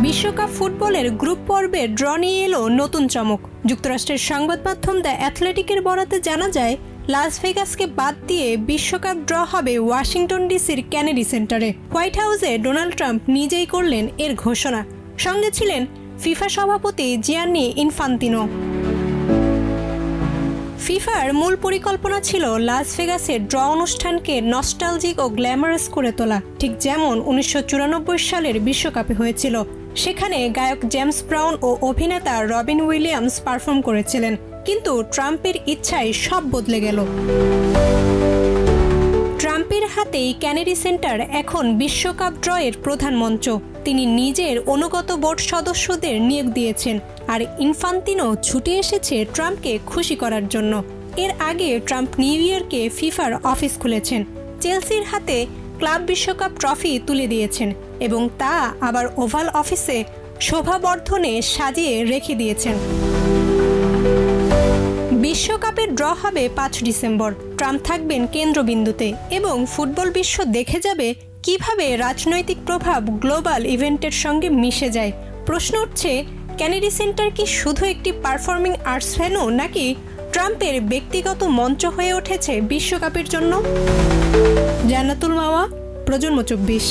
বিশ্বকাপ ফুটবলের গ্রুপ পর্বে ড্র নিয়ে এলো নতুন চমক। যুক্তরাষ্ট্রের সংবাদ মাধ্যম দ্য অ্যাথলেটিকের বরাতে জানা যায়, লাস ভেগাসকে বাদ দিয়ে বিশ্বকাপ ড্র হবে ওয়াশিংটন ডিসির কেনেডি সেন্টারে। হোয়াইট হাউসে ডোনাল্ড ট্রাম্প নিজেই করলেন এর ঘোষণা। সঙ্গে ছিলেন ফিফা সভাপতি জিয়ান্নি ইনফান্তিনো। ফিফার মূল পরিকল্পনা ছিল লাস ভেগাসের ড্র অনুষ্ঠানকে নস্টালজিক ও গ্ল্যামারাস করে তোলা, ঠিক যেমন 1994 সালের বিশ্বকাপে হয়েছিল। সেখানে গায়ক জেমস ব্রাউন ও অভিনেতা রবিন উইলিয়ামস পারফর্ম করেছিলেন। কিন্তু ট্রাম্পের ইচ্ছায় সব বদলে গেল। ট্রাম্পের হাতেই কেনেডি সেন্টার এখন বিশ্বকাপ ড্রয়ের প্রধান মঞ্চ। তিনি নিজের অনুগত বোর্ড সদস্যদের নিয়োগ দিয়েছেন, আর ইনফান্তিনো ছুটে এসেছে ট্রাম্পকে খুশি করার জন্য। এর আগে ট্রাম্প নিউ ইয়র্কে ফিফার অফিস খুলেছেন, চেলসির হাতে ক্লাব বিশ্বকাপ ট্রফি তুলে দিয়েছেন এবং তা আবার ওভাল অফিসে শোভাবর্ধনে সাজিয়ে রেখে দিয়েছেন। বিশ্বকাপের ড্র হবে 5 ডিসেম্বর। ট্রাম্প থাকবেন কেন্দ্রবিন্দুতে এবং ফুটবল বিশ্ব দেখে যাবে কিভাবে রাজনৈতিক প্রভাব গ্লোবাল ইভেন্টের সঙ্গে মিশে যায়। প্রশ্ন উঠছে, কেনেডি সেন্টার কি শুধু একটি পারফর্মিং আর্টস ভেন্যু, নাকি ট্রাম্পের ব্যক্তিগত মঞ্চ হয়ে উঠেছে বিশ্বকাপের জন্য? জান্নাতুল মাওয়া, প্রজন্ম 24।